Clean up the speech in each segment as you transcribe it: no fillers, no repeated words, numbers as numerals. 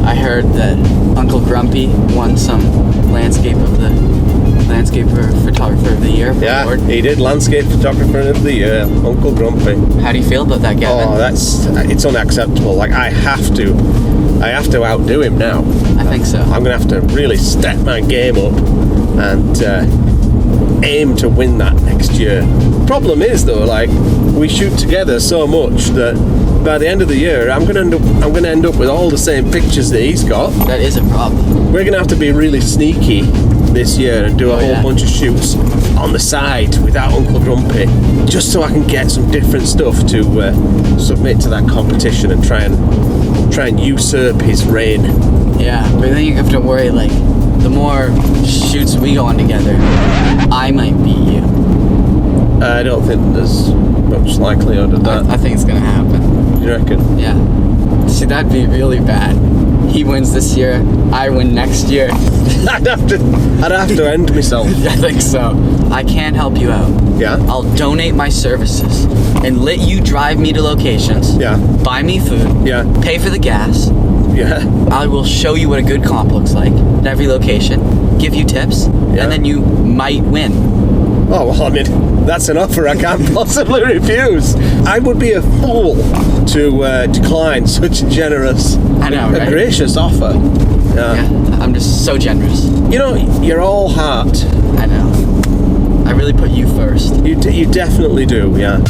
I heard that Uncle Grumpy won some photographer of the year award. He did landscape photographer of the year, Uncle Grumpy. How do you feel about that, Gavin? Oh, it's unacceptable. Like, I have to outdo him now. I think so. I'm gonna have to really step my game up and aim to win that next year. Problem is though, like, we shoot together so much that by the end of the year I'm gonna end up with all the same pictures that he's got. That is a problem. We're gonna have to be really sneaky this year and do a whole bunch of shoots on the side without Uncle Grumpy, just so I can get some different stuff to submit to that competition and try and usurp his reign. Yeah, but then you have to worry, like, the more shoots we go on together, I might beat you. I don't think there's much likelihood of that. I think it's gonna happen. You reckon? Yeah. See, that'd be really bad. He wins this year, I win next year. I'd have to end myself. I think so. I can help you out. Yeah. I'll donate my services and let you drive me to locations. Yeah. Buy me food. Yeah. Pay for the gas. Yeah. I will show you what a good comp looks like at every location. Give you tips, and then you might win. Oh, well, I mean, that's an offer I can't possibly refuse. I would be a fool to decline such a generous, a gracious offer. Yeah, I'm just so generous. You know, you're all heart. I know. I really put you first. You definitely do, yeah.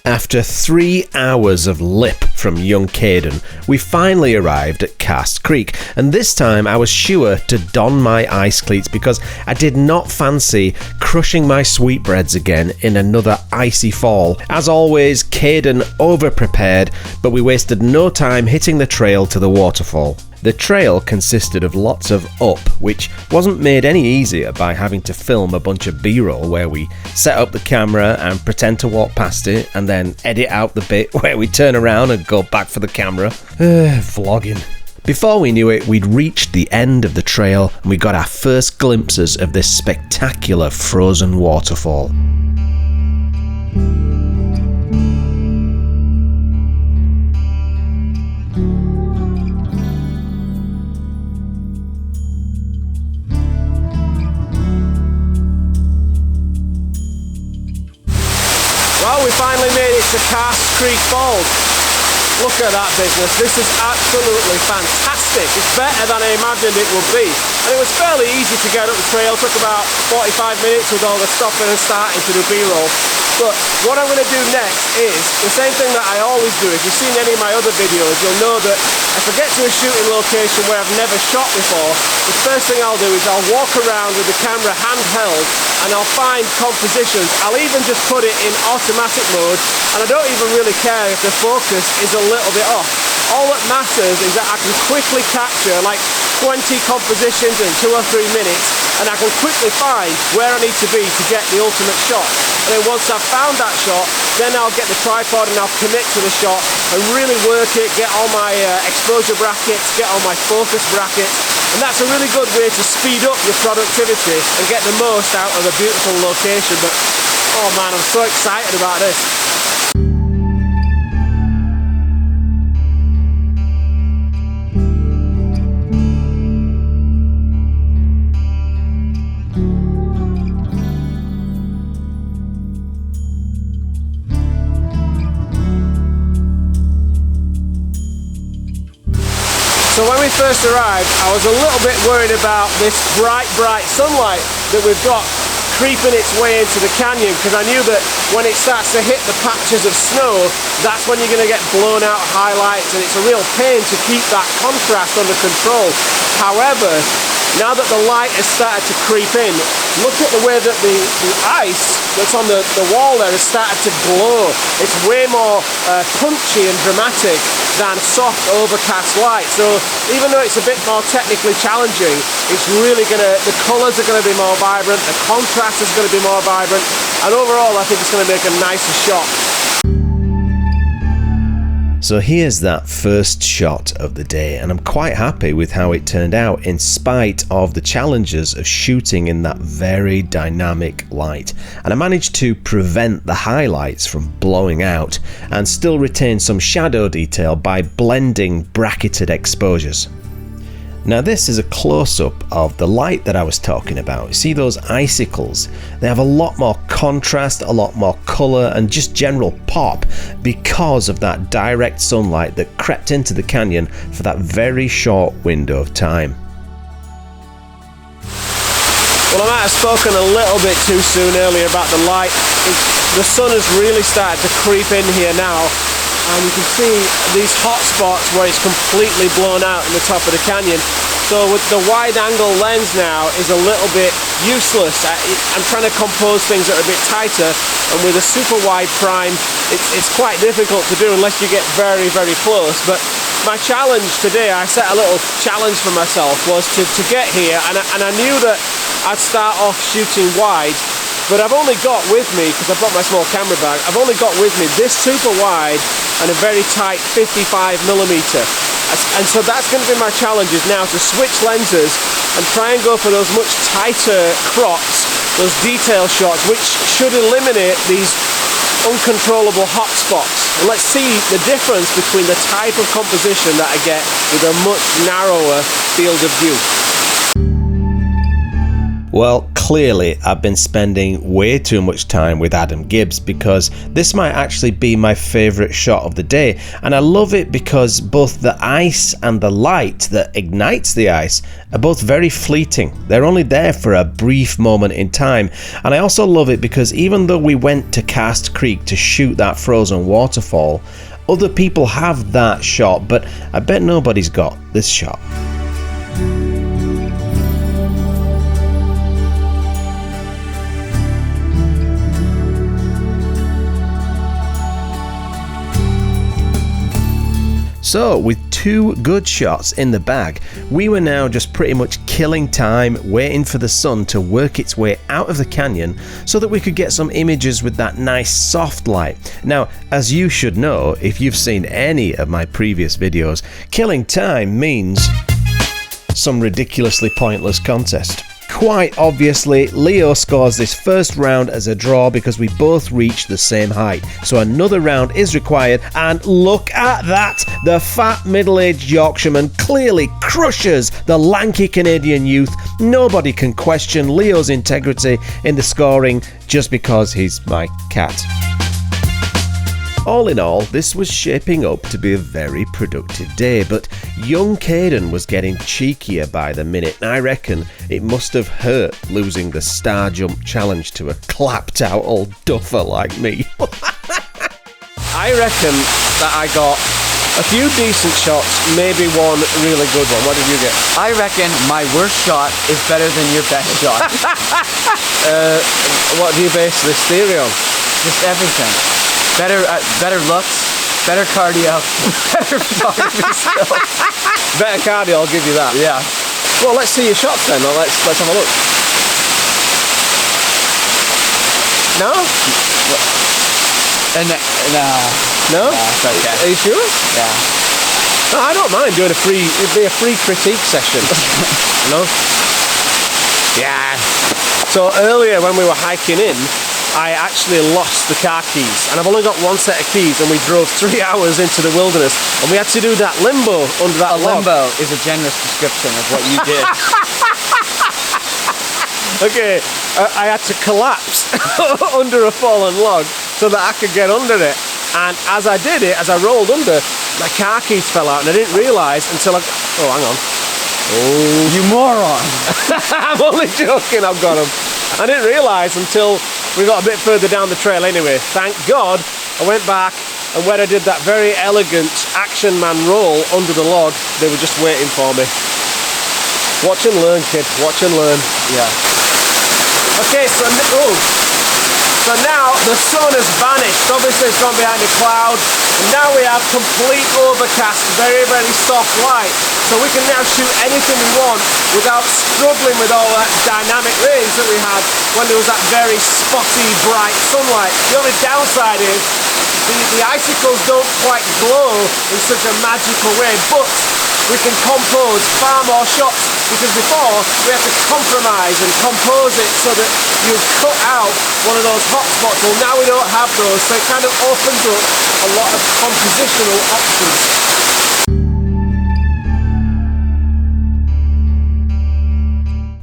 After 3 hours of lip from young Caden, we finally arrived at Cast Creek, and this time I was sure to don my ice cleats because I did not fancy crushing my sweetbreads again in another icy fall. As always, Caden over-prepared, but we wasted no time hitting the trail to the waterfall. The trail consisted of lots of up, which wasn't made any easier by having to film a bunch of B-roll where we set up the camera and pretend to walk past it and then edit out the bit where we turn around and go back for the camera. Vlogging. Before we knew it, we'd reached the end of the trail and we got our first glimpses of this spectacular frozen waterfall. Well, we finally made it to Cast Creek Falls. Look at that business. This is absolutely fantastic. It's better than I imagined it would be. And it was fairly easy to get up the trail. It took about 45 minutes with all the stopping and starting to do B-roll. But what I'm going to do next is the same thing that I always do. If you've seen any of my other videos, you'll know that if I get to a shooting location where I've never shot before, the first thing I'll do is I'll walk around with the camera handheld and I'll find compositions. I'll even just put it in automatic mode, and I don't even really care if the focus is a little bit off. All that matters is that I can quickly capture like 20 compositions in 2 or 3 minutes, and I can quickly find where I need to be to get the ultimate shot. And then once I've found that shot, then I'll get the tripod and I'll commit to the shot and really work it, get all my exposure brackets, get all my focus brackets, and that's a really good way to speed up your productivity and get the most out of a beautiful location. But oh man, I'm so excited about this. So when we first arrived, I was a little bit worried about this bright sunlight that we've got creeping its way into the canyon, because I knew that when it starts to hit the patches of snow, that's when you're going to get blown out highlights, and it's a real pain to keep that contrast under control. However, now that the light has started to creep in, look at the way that the ice that's on the wall there has started to glow. It's way more punchy and dramatic than soft overcast light. So even though it's a bit more technically challenging, it's really the colours are going to be more vibrant, the contrast is going to be more vibrant, and overall I think it's going to make a nicer shot. So here's that first shot of the day, and I'm quite happy with how it turned out in spite of the challenges of shooting in that very dynamic light. And I managed to prevent the highlights from blowing out and still retain some shadow detail by blending bracketed exposures. Now this is a close-up of the light that I was talking about. You see those icicles? They have a lot more contrast, a lot more colour and just general pop because of that direct sunlight that crept into the canyon for that very short window of time. Well, I might have spoken a little bit too soon earlier about the light. The sun has really started to creep in here now. And you can see these hot spots where it's completely blown out in the top of the canyon. So with the wide angle lens now is a little bit useless. I'm trying to compose things that are a bit tighter, and with a super wide prime it's quite difficult to do unless you get very, very close. But my challenge today, I set a little challenge for myself, was to get here, and I knew that I'd start off shooting wide. But I've only got with me, because I've got my small camera bag, I've only got with me this super wide and a very tight 55mm. And so that's going to be my challenge, is now to switch lenses and try and go for those much tighter crops, those detail shots, which should eliminate these uncontrollable hot spots. And let's see the difference between the type of composition that I get with a much narrower field of view. Well, clearly I've been spending way too much time with Adam Gibbs, because this might actually be my favourite shot of the day, and I love it because both the ice and the light that ignites the ice are both very fleeting. They're only there for a brief moment in time, and I also love it because even though we went to Cast Creek to shoot that frozen waterfall, other people have that shot, but I bet nobody's got this shot. So, with two good shots in the bag, we were now just pretty much killing time, waiting for the sun to work its way out of the canyon so that we could get some images with that nice soft light. Now, as you should know, if you've seen any of my previous videos, killing time means some ridiculously pointless contest. Quite obviously, Leo scores this first round as a draw because we both reached the same height. So another round is required, and look at that! The fat middle-aged Yorkshireman clearly crushes the lanky Canadian youth. Nobody can question Leo's integrity in the scoring just because he's my cat. All in all, this was shaping up to be a very productive day, but young Caden was getting cheekier by the minute, and I reckon it must have hurt losing the star jump challenge to a clapped out old duffer like me. I reckon that I got a few decent shots, maybe one really good one. What did you get? I reckon my worst shot is better than your best shot. What do you base this theory on? Just everything. Better looks, better cardio, better photography skills. Better cardio, I'll give you that. Yeah. Well, let's see your shots then. Let's have a look. No? No? No? It's okay. Are you sure? Yeah. No, I don't mind doing it'd be a free critique session. No? Yeah. So earlier when we were hiking in, I actually lost the car keys, and I've only got one set of keys, and we drove 3 hours into the wilderness, and we had to do that limbo under that log. Limbo is a generous description of what you did. Okay, I had to collapse under a fallen log so that I could get under it, and as I did it, as I rolled under, my car keys fell out, and I didn't realise until oh, hang on. Oh, You moron! I'm only joking, I've got them. I didn't realise until we got a bit further down the trail anyway. Thank God I went back, and when I did that very elegant action man roll under the log, they were just waiting for me. Watch and learn, kid. Watch and learn. Yeah. Okay, so now the sun has vanished. Obviously it's gone behind a cloud, and now we have complete overcast, very, very soft light. So we can now shoot anything we want without struggling with all that dynamic range that we had when there was that very spotty, bright sunlight. The only downside is The icicles don't quite glow in such a magical way, but we can compose far more shots, because before we had to compromise and compose it so that you cut out one of those hot spots. Well, now we don't have those, so it kind of opens up a lot of compositional options.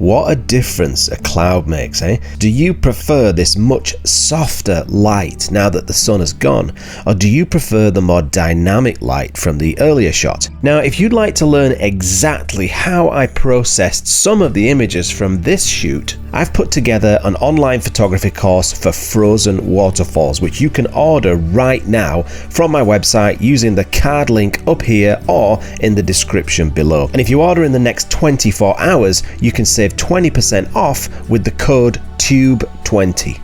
What a difference a cloud makes, eh? Do you prefer this much softer light now that the sun has gone, or do you prefer the more dynamic light from the earlier shot? Now, if you'd like to learn exactly how I processed some of the images from this shoot, I've put together an online photography course for frozen waterfalls, which you can order right now from my website using the card link up here or in the description below. And if you order in the next 24 hours, you can save 20% off with the code TUBE20.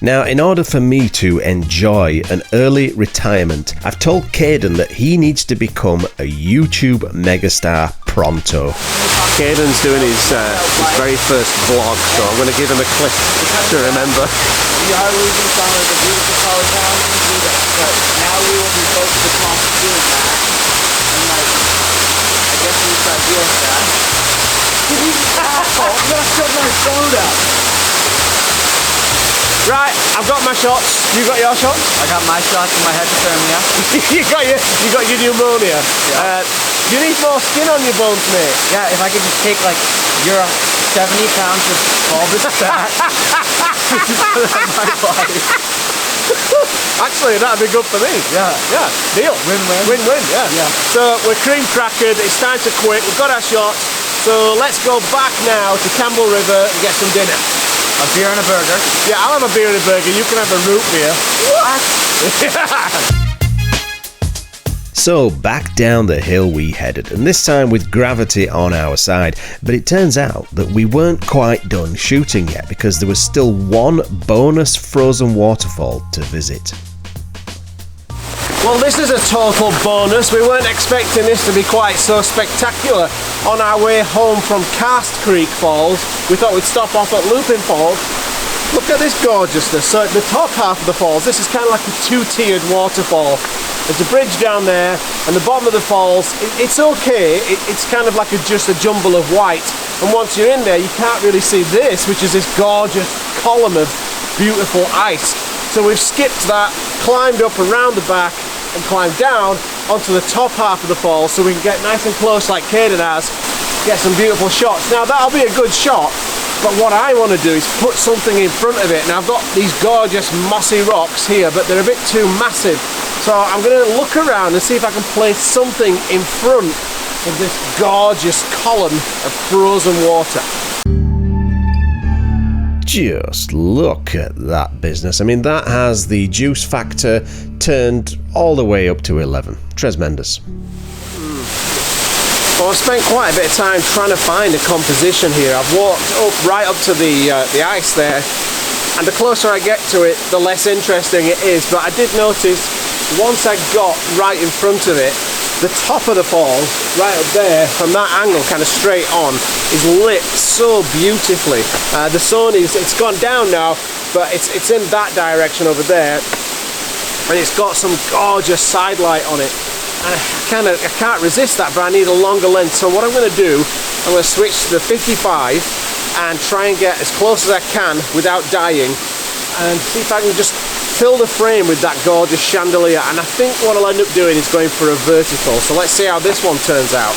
Now, in order for me to enjoy an early retirement, I've told Caden that he needs to become a YouTube megastar pronto. Caden's doing his very first vlog, so I'm going to give him a clip to remember. We are losing some of the beautiful color challenges, but now we will be focused upon doing that. And like, I guess we start dealing with that. You asshole! I'm gonna shut my phone up. Right, I've got my shots. You got your shots? I got my shots in my hypothermia. you got your pneumonia. Yeah. Do you need more skin on your bones, mate? Yeah, if I could just take like your 70 pounds of all this fat, just put it on my body. Actually, that'd be good for me. Yeah. Yeah. Deal. Win-win. Win-win, yeah. Yeah. So we're cream crackered. It's time to quit. We've got our shots. So let's go back now to Campbell River and get some dinner. A beer and a burger. Yeah, I'll have a beer and a burger. You can have a root beer. What? So back down the hill we headed, and this time with gravity on our side, but it turns out that we weren't quite done shooting yet because there was still one bonus frozen waterfall to visit. Well, this is a total bonus. We weren't expecting this to be quite so spectacular. On our way home from Karst Creek Falls, we thought we'd stop off at Looping Falls. Look at this gorgeousness. So at the top half of the falls, this is kind of like a two-tiered waterfall. There's a bridge down there, and the bottom of the falls, it's okay. It's kind of like just a jumble of white. And once you're in there, you can't really see this, which is this gorgeous column of beautiful ice. So we've skipped that, climbed up around the back, and climbed down onto the top half of the falls so we can get nice and close like Caden has, get some beautiful shots. Now that'll be a good shot, but what I want to do is put something in front of it. Now I've got these gorgeous mossy rocks here, but they're a bit too massive. So I'm going to look around and see if I can place something in front of this gorgeous column of frozen water. Just look at that business. I mean, that has the juice factor turned all the way up to 11. Tremendous. Well, I've spent quite a bit of time trying to find a composition here. I've walked up right up to the ice there, and the closer I get to it, the less interesting it is. But I did notice once I got right in front of it, the top of the falls, right up there, from that angle, kind of straight on, is lit so beautifully. The sun it's gone down now, but it's in that direction over there, and it's got some gorgeous side light on it. And I can't resist that, but I need a longer length. So what I'm going to do, I'm going to switch to the 55 and try and get as close as I can without dying, and see if I can just fill the frame with that gorgeous chandelier. And I think what I'll end up doing is going for a vertical. So let's see how this one turns out.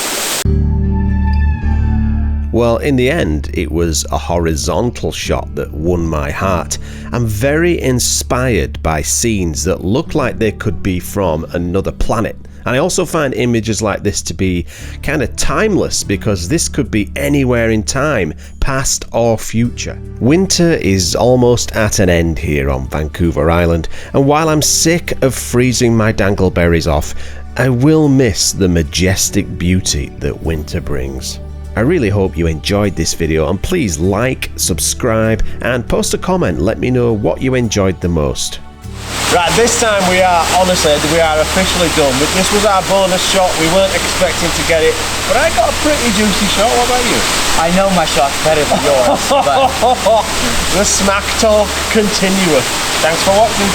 Well, in the end, it was a horizontal shot that won my heart. I'm very inspired by scenes that look like they could be from another planet. And I also find images like this to be kind of timeless, because this could be anywhere in time, past or future. Winter is almost at an end here on Vancouver Island, and while I'm sick of freezing my dangleberries off, I will miss the majestic beauty that winter brings. I really hope you enjoyed this video, and please like, subscribe, and post a comment. Let me know what you enjoyed the most. Right, this time we are officially done. This was our bonus shot. We weren't expecting to get it, but I got a pretty juicy shot. What about you? I know my shot's better than yours. But The smack talk continueth. Thanks for watching.